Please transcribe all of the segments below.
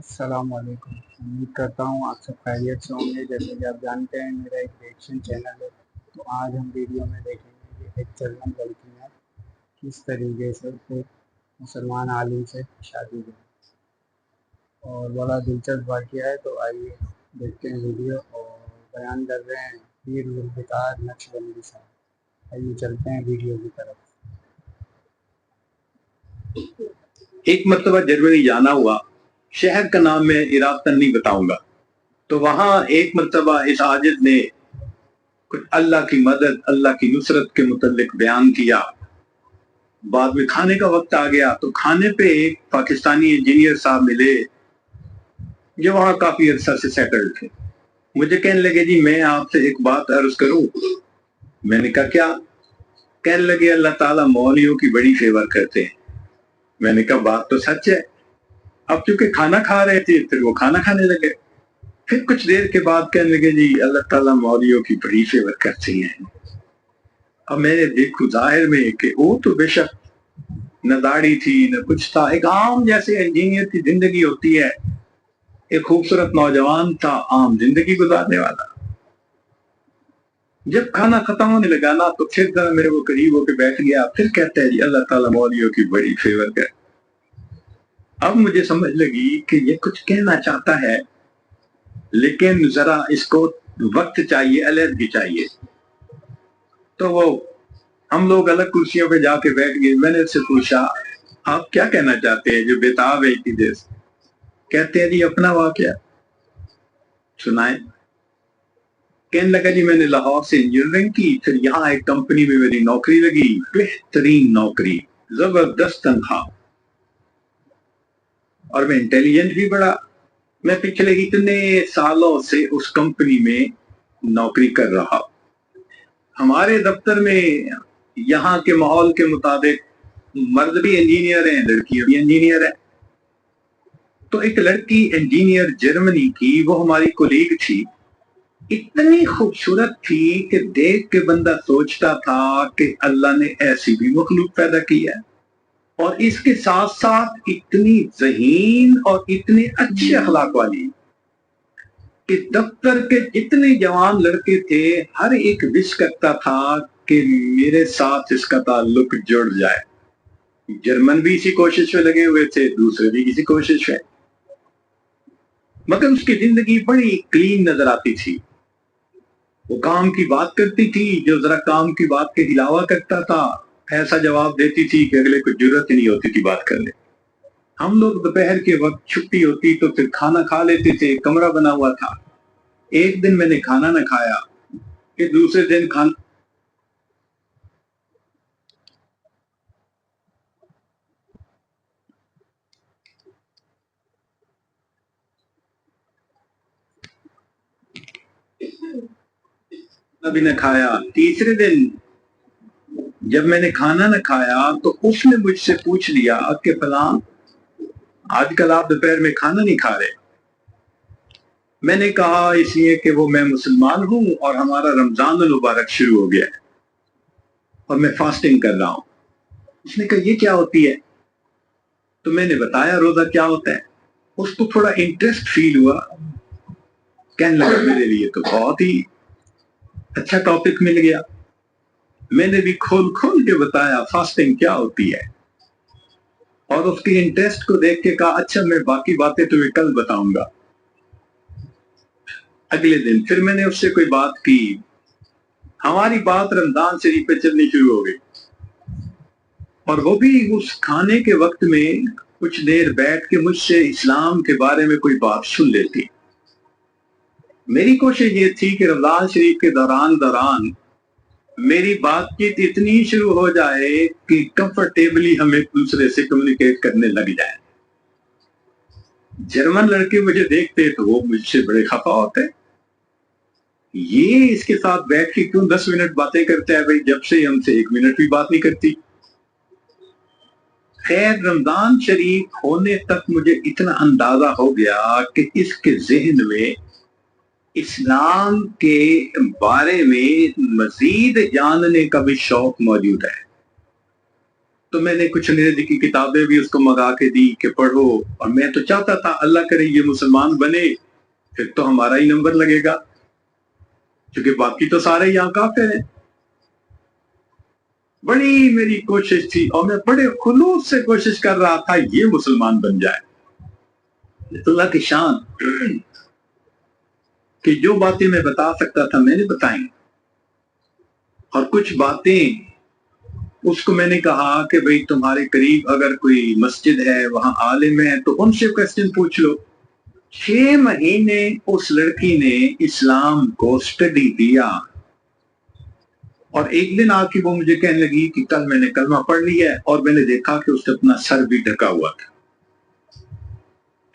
अस्सलाम वालेकुम। उम्मीद करता हूँ आप सब खैरियत से होंगे। जैसे कि आप जानते हैं मेरा एक रिएक्शन चैनल है, तो आज हम वीडियो में देखेंगे कि एक जर्मन लड़की ने किस तरीके से एक मुसलमान आलिम से शादी की और बड़ा दिलचस्प वाक़या है। तो आइए देखते हैं वीडियो। और बयान कर रहे हैं पीर जुल्फ़िकार नक्शबंदी साहब। आइए चलते हैं वीडियो की तरफ। एक मरतबा जर्मनी जाना हुआ। शहर का नाम मैं इरादतन नहीं बताऊंगा। तो वहां एक मरतबा इस आजिज ने कुछ अल्लाह की मदद, अल्लाह की नुसरत के मुतल्लिक बयान किया। बाद में खाने का वक्त आ गया तो खाने पे एक पाकिस्तानी इंजीनियर साहब मिले जो वहां काफी अरसा से सेटल्ड थे। मुझे कहने लगे, जी मैं आपसे एक बात अर्ज करूं। मैंने कहा क्या? कहने लगे, अल्लाह ताला मौलवियों की बड़ी फेवर करते हैं। मैंने कहा बात तो सच है। अब चूंकि खाना खा रहे थे फिर वो खाना खाने लगे। फिर कुछ देर के बाद कहने लगे, जी अल्लाह ताला मौलवियों की बड़ी फेवर करते हैं। अब मैंने देखो जाहिर में कि वो तो बेशक न दाढ़ी थी न कुछ था, एक आम जैसे इंजीनियर की जिंदगी होती है। एक खूबसूरत नौजवान था, आम जिंदगी गुजारने वाला। जब खाना खत्म होने लगा ना तो फिर जरा मेरे वो करीब होके बैठ गया। फिर कहते हैं, जी अल्लाह ताला मौलवियों की बड़ी फेवर कर। अब मुझे समझ लगी कि ये कुछ कहना चाहता है, लेकिन जरा इसको वक्त चाहिए, अलहदगी चाहिए। तो वो हम लोग अलग कुर्सियों पे जाके बैठ गए। मैंने उससे पूछा, आप क्या कहना चाहते हैं जो बेताब है इतनी देर से? कहते हैं, जी अपना वाकया सुनाए। कहने लगा, जी मैंने लाहौर से इंजीनियरिंग की, फिर यहाँ एक कंपनी में मेरी नौकरी लगी, बेहतरीन नौकरी, जबरदस्त तनख्वाह, और मैं इंटेलिजेंट भी बड़ा। मैं पिछले इतने सालों से उस कंपनी में नौकरी कर रहा। हमारे दफ्तर में यहाँ के माहौल के मुताबिक मर्द भी इंजीनियर हैं, लड़कियां भी इंजीनियर हैं। तो एक लड़की इंजीनियर जर्मनी की, वो हमारी कोलीग थी, इतनी खूबसूरत थी कि देख के बंदा सोचता था कि अल्लाह ने ऐसी भी मखलूक पैदा की है। और इसके साथ साथ इतनी ज़हीन और इतने अच्छे अखलाक वाली कि दफ्तर के जितने जवान लड़के थे हर एक विश करता था कि मेरे साथ इसका ताल्लुक जुड़ जाए। जर्मन भी इसी कोशिश में लगे हुए थे, दूसरे भी इसी कोशिश में। मगर उसकी जिंदगी बड़ी क्लीन नजर आती थी। वो काम की बात करती थी, जो जरा काम की बात के अलावा करता था ऐसा जवाब देती थी कि अगले को जरूरत ही नहीं होती थी बात करने। हम लोग दोपहर के वक्त छुट्टी होती तो फिर खाना खा लेते थे, कमरा बना हुआ था। एक दिन मैंने खाना न खाया, फिर दूसरे दिन खाना भी न खाया। तीसरे दिन जब मैंने खाना न खाया तो उसने मुझसे पूछ लिया कि फलां आजकल आप दोपहर में खाना नहीं खा रहे। मैंने कहा इसलिए कि वो मैं मुसलमान हूं और हमारा रमजान मुबारक शुरू हो गया है और मैं फास्टिंग कर रहा हूं। उसने कहा ये क्या होती है? तो मैंने बताया रोजा क्या होता है। उसको थोड़ा इंटरेस्ट फील हुआ। कहने लगा मेरे लिए तो बहुत ही अच्छा टॉपिक मिल गया। मैंने भी खोल खोल के बताया फास्टिंग क्या होती है, और उसकी इंटरेस्ट को देख के कहा अच्छा मैं बाकी बातें तुम्हें कल बताऊंगा। अगले दिन फिर मैंने उससे कोई बात की। हमारी बात रमजान शरीफ पे चलनी शुरू हो गई, और वो भी उस खाने के वक्त में कुछ देर बैठ के मुझसे इस्लाम के बारे में कोई बात सुन लेती। मेरी कोशिश ये थी कि रमजान शरीफ के दौरान मेरी बातचीत इतनी शुरू हो जाए कि कंफर्टेबली हम एक दूसरे से कम्युनिकेट करने लग जाए। जर्मन लड़के मुझे देखते तो वो मुझसे बड़े खफा होते, ये इसके साथ बैठ के क्यों 10 मिनट बातें करता है भाई, जब से हमसे 1 मिनट भी बात नहीं करती। खैर रमजान शरीफ होने तक मुझे इतना अंदाजा हो गया कि इसके जहन में इस्लाम के बारे में मजीद जानने का भी शौक मौजूद है। تو میں نے کچھ انگریزی کی کتابیں بھی اس کو منگا کے دی کہ پڑھو، اور میں تو چاہتا تھا اللہ کرے یہ مسلمان بنے، پھر تو ہمارا ہی نمبر لگے گا، کیونکہ باقی تو سارے یہاں کافر ہیں۔ بڑی میری کوشش تھی اور میں بڑے خلوص سے کوشش کر رہا تھا یہ مسلمان بن جائے۔ اللہ کی شان کہ جو باتیں میں بتا سکتا تھا میں نے بتائیں، اور کچھ باتیں اس کو میں نے کہا کہ بھئی تمہارے قریب اگر کوئی مسجد ہے، وہاں عالم ہے، تو ان سے کوسچن پوچھ لو۔ 6 مہینے اس لڑکی نے اسلام کو سٹڈی دیا، اور ایک دن آ کے وہ مجھے کہنے لگی کہ کل میں نے کلمہ پڑھ لیا ہے، اور میں نے دیکھا کہ اس نے اپنا سر بھی ڈھکا ہوا تھا۔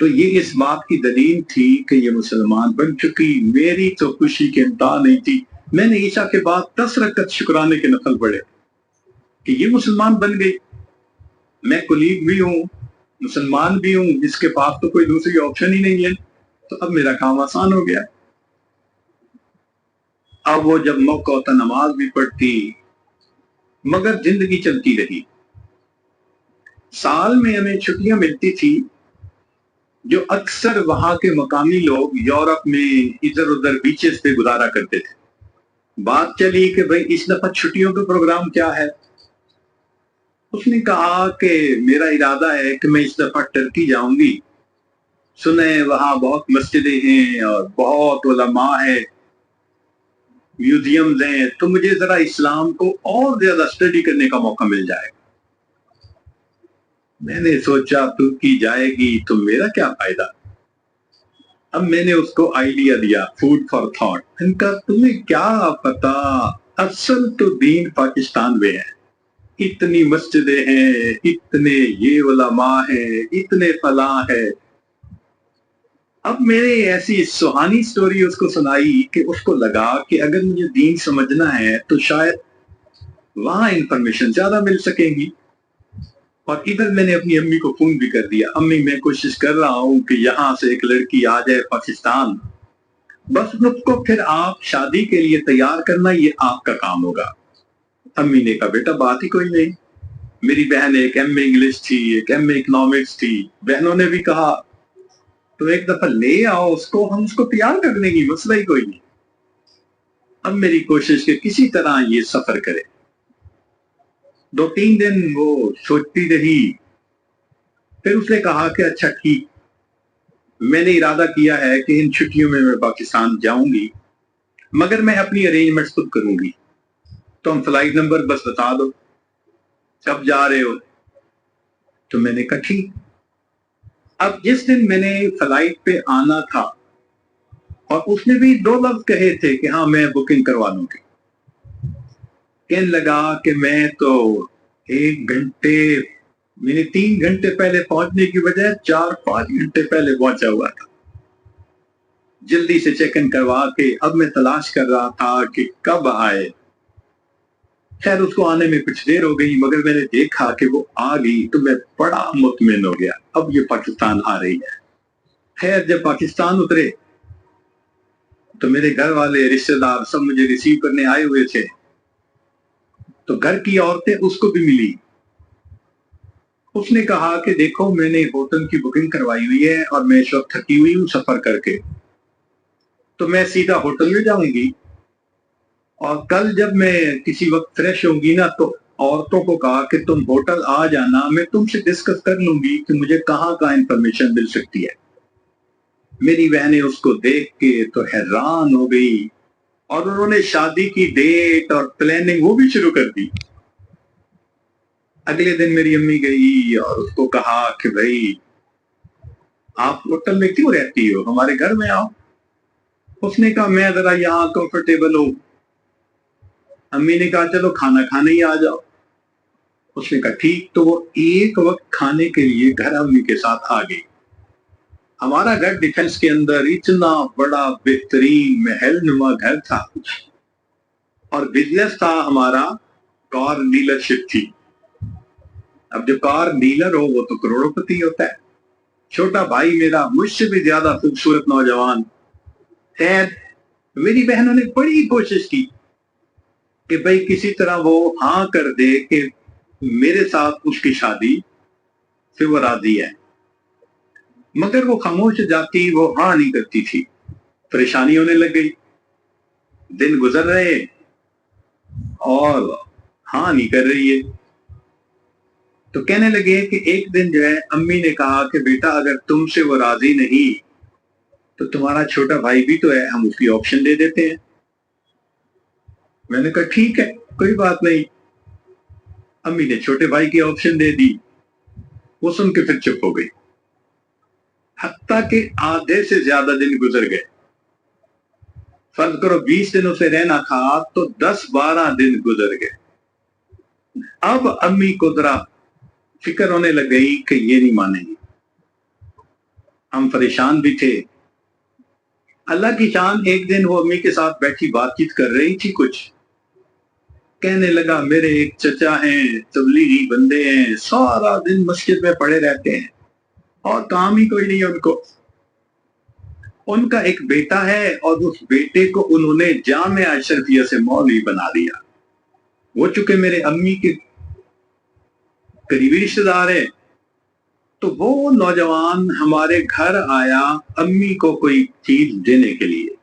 تو یہ اس بات کی دلیل تھی کہ یہ مسلمان بن چکی۔ میری تو خوشی کے انتہا نہیں تھی۔ میں نے عشاء کے بعد 10 رکعت شکرانے کے نفل پڑھے کہ یہ مسلمان بن گئی۔ میں کلیگ بھی ہوں، مسلمان بھی ہوں، جس کے پاس تو کوئی دوسری آپشن ہی نہیں ہے، تو اب میرا کام آسان ہو گیا۔ اب وہ جب موقع ہوتا نماز بھی پڑھتی، مگر زندگی چلتی رہی۔ سال میں ہمیں چھٹیاں ملتی تھی جو اکثر وہاں کے مقامی لوگ یورپ میں ادھر ادھر بیچز پہ گزارا کرتے تھے۔ بات چلی کہ بھئی اس دفعہ چھٹیوں کا پروگرام کیا ہے؟ اس نے کہا کہ میرا ارادہ ہے کہ میں اس دفعہ ٹرکی جاؤں گی، سنیں وہاں بہت مسجدیں ہیں اور بہت علماء ہیں، میوزیمز ہیں، تو مجھے ذرا اسلام کو اور زیادہ اسٹڈی کرنے کا موقع مل جائے گا۔ میں نے سوچا ترکی جائے گی تو میرا کیا فائدہ؟ اب میں نے اس کو آئیڈیا دیا، فوڈ فار تھاٹ۔ ان کا تمہیں کیا پتا، اصل تو دین پاکستان میں ہے، اتنی مسجدیں ہیں، اتنے یہ علماء ہیں، اتنے فلاں ہیں۔ اب میں نے ایسی سہانی سٹوری اس کو سنائی کہ اس کو لگا کہ اگر مجھے دین سمجھنا ہے تو شاید وہاں انفارمیشن زیادہ مل سکیں گی۔ اور ادھر میں نے اپنی امی کو فون بھی کر دیا، امی میں کوشش کر رہا ہوں کہ یہاں سے ایک لڑکی آ جائے پاکستان، بس اس کو پھر آپ شادی کے لیے تیار کرنا، یہ آپ کا کام ہوگا۔ امی نے کہا بیٹا بات ہی کوئی نہیں۔ میری بہن ایک ایم اے انگلش تھی، ایک ایم اے اکنامکس تھی، بہنوں نے بھی کہا تو ایک دفعہ لے آؤ اس کو، ہم اس کو تیار کر دیں گے، مسئلہ ہی کوئی نہیں۔ اب میری کوشش کہ کسی طرح یہ سفر کرے۔ 2-3 دن وہ سوچتی رہی، پھر اس نے کہا کہ اچھا ٹھیک، میں نے ارادہ کیا ہے کہ ان چھٹیوں میں پاکستان جاؤں گی، مگر میں اپنی ارینجمنٹس خود کروں گی، تم فلائٹ نمبر بس بتا دو کب جا رہے ہو۔ تو میں نے کہا ٹھیک۔ اب جس دن میں نے فلائٹ پہ آنا تھا، اور اس نے بھی 2 لفظ کہے تھے کہ ہاں میں بکنگ کروا لوں گی، کہنے لگا کہ میں تو 1 گھنٹے، میں نے 3 گھنٹے پہلے پہنچنے کی بجائے 4-5 گھنٹے پہلے پہنچا ہوا تھا، جلدی سے چیک ان کروا کے۔ اب میں تلاش کر رہا تھا کہ کب آئے۔ خیر اس کو آنے میں کچھ دیر ہو گئی، مگر میں نے دیکھا کہ وہ آ گئی تو میں بڑا مطمئن ہو گیا، اب یہ پاکستان آ رہی ہے۔ خیر جب پاکستان اترے تو میرے گھر والے رشتہ دار سب مجھے ریسیو کرنے آئے ہوئے تھے، تو گھر کی عورتیں اس کو بھی ملی۔ اس نے کہا کہ دیکھو میں نے ہوٹل کی بکنگ کروائی ہوئی ہے اور میں اس وقت تھکی ہوئی ہوں سفر کر کے، تو میں سیدھا ہوٹل میں جاؤں گی، اور کل جب میں کسی وقت فریش ہوں گی نا تو عورتوں کو کہا کہ تم ہوٹل آ جانا، میں تم سے ڈسکس کر لوں گی کہ مجھے کہاں کہاں انفارمیشن مل سکتی ہے۔ میری بہنیں اس کو دیکھ کے تو حیران ہو گئی، اور انہوں نے شادی کی ڈیٹ اور پلاننگ وہ بھی شروع کر دی۔ اگلے دن میری امی گئی اور اس کو کہا کہ بھائی آپ ہوٹل میں کیوں رہتی ہو، ہمارے گھر میں آؤ۔ اس نے کہا میں ذرا یہاں کمفرٹیبل ہوں۔ امی نے کہا چلو کھانا کھانے ہی آ جاؤ۔ اس نے کہا ٹھیک، تو وہ ایک وقت کھانے کے لیے گھر امی کے ساتھ آ گئی۔ ہمارا گھر ڈیفنس کے اندر اتنا بڑا بہترین محل نما گھر تھا، اور بزنس تھا ہمارا کار ڈیلرشپ تھی۔ اب جو کار ڈیلر ہو وہ تو کروڑوں پتی ہوتا ہے۔ چھوٹا بھائی میرا مجھ سے بھی زیادہ خوبصورت نوجوان۔ خیر میری بہنوں نے بڑی کوشش کی کہ بھئی کسی طرح وہ ہاں کر دے کہ मेरे साथ उसकी शादी से वो राजी है, मगर वो खामोश जाती, वो हाँ नहीं करती थी। परेशानी होने लग गई, दिन गुजर रहे और हाँ नहीं कर रही है। तो कहने लगे कि एक दिन जो है अम्मी ने कहा कि बेटा अगर तुमसे वो राजी नहीं तो तुम्हारा छोटा भाई भी तो है, हम उसकी ऑप्शन दे देते हैं। मैंने कहा ठीक है, कोई बात नहीं। अम्मी ने छोटे भाई की ऑप्शन दे दी। वो सुन के फिर चुप हो गई। हत्ता के आधे से ज्यादा दिन गुजर गए। फर्ज करो 20 दिनों से रहना था तो 10-12 दिन गुजर गए। अब अम्मी को जरा फिक्र होने लग गई कि ये नहीं मानेंगे। हम परेशान भी थे। अल्लाह की शान, एक दिन वो अम्मी के साथ बैठी बातचीत कर रही थी, कुछ कहने लगा मेरे एक चचा हैं, तबलीगी बंदे हैं, सारा दिन मस्जिद में पड़े रहते हैं और काम ही कोई नहीं है उनको। उनका एक बेटा है और उस बेटे को उन्होंने जामिया अशरफिया से मौलवी बना दिया। वो चूंकि मेरे अम्मी के करीबी रिश्तेदार है, तो वो नौजवान हमारे घर आया अम्मी को कोई चीज देने के लिए।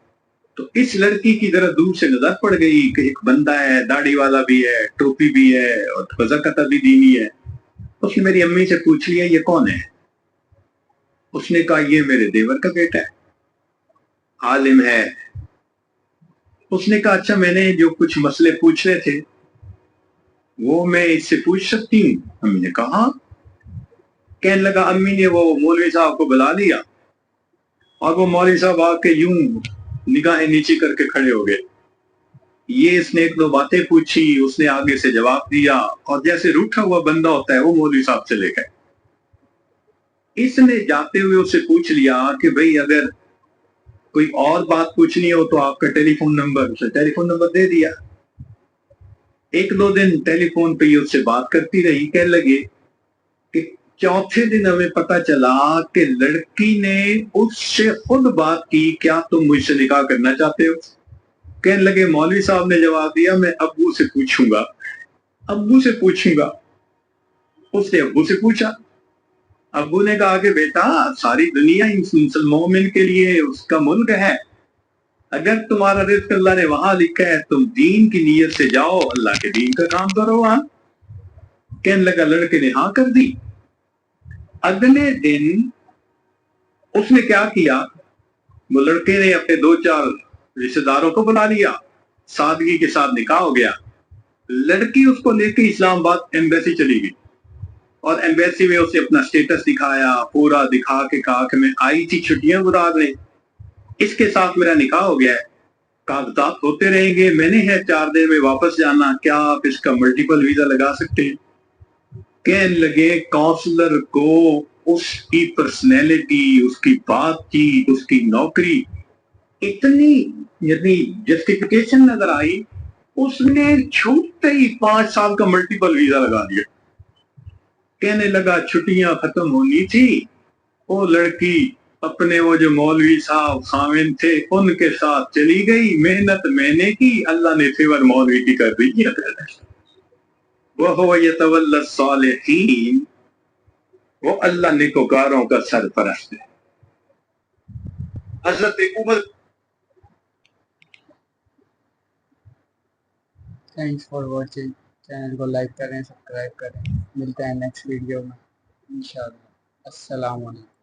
तो इस लड़की की जरा दूर से नजर पड़ गई कि एक बंदा है, दाढ़ी वाला भी है, टोपी भी है और वज़ाकत भी दीनी है। उसने मेरी अम्मी से पूछ लिया ये कौन है। उसने कहा ये मेरे देवर का बेटा है, आलिम है। उसने कहा अच्छा, मैंने जो कुछ मसले पूछने थे वो मैं इससे पूछ सकती हूँ। अम्मी ने कहा हाँ। कहने लगा अम्मी ने वो मौलवी साहब को बुला लिया और वो मौलवी साहब आके यूं निगाहें नीचे करके खड़े हो गए। ये इसने एक दो बातें पूछी, उसने आगे से जवाब दिया और जैसे रूठा हुआ बंदा होता है वो मौलवी साहब चले गए। इसने जाते हुए उससे पूछ लिया कि भाई अगर कोई और बात पूछनी हो तो आपका टेलीफोन नंबर, उसे टेलीफोन नंबर दे दिया। एक दो दिन टेलीफोन पे ही उससे बात करती रही। कहने लगे कि चौथे दिन हमें पता चला कि लड़की ने उससे खुद बात की, क्या तुम मुझसे निकाह करना चाहते हो। कहने लगे मौलवी साहब ने जवाब दिया मैं अब्बू से पूछूंगा, अब्बू से पूछूंगा। उसने अब्बू से पूछा। अब्बू ने कहा कि बेटा सारी दुनिया मुसलमान के लिए उसका मुल्क है, अगर तुम्हारा रिज़्क़ अल्लाह ने वहां लिखा है तुम दीन की नीयत से जाओ, अल्लाह के दीन का काम करो वहां। कहने लगा लड़के ने हाँ कर दी। अगले दिन उसने क्या किया, वो लड़के ने अपने 2-4 रिश्तेदारों को बुला लिया, सादगी के साथ निकाह हो गया। लड़की उसको लेके इस्लामाबाद एम्बेसी चली गई और एम्बेसी में उसे अपना स्टेटस दिखाया, पूरा दिखा के कहा कि मैं आई थी छुट्टियां गुजारने, इसके साथ मेरा निकाह हो गया है, कागजात होते रहेंगे, मैंने है 4 दिन में वापस जाना, क्या आप इसका मल्टीपल वीजा लगा सकते हैं। कहने लगे काउंसलर को उसकी पर्सनैलिटी, उसकी बातचीत, उसकी नौकरी इतनी यदि जस्टिफिकेशन नजर आई, उसने छूटते ही 5 साल का मल्टीपल वीजा लगा दिया। कहने लगा छुट्टियां खत्म होनी थी, वो लड़की अपने वो जो मौलवी साहब खामिन थे उनके साथ चली गई। मेहनत मैंने की, अल्लाह ने फेवर मौलवी की कर दी। वह यतवल्ला सालिहीन, वो अल्लाह नेकोकारों का सरपरस्त है। हजरत Umar. Thanks for watching. Channel को लाइक करें, सब्सक्राइब करें। मिलते हैं नेक्स्ट वीडियो में इंशाल्लाह। अस्सलाम वालेकुम।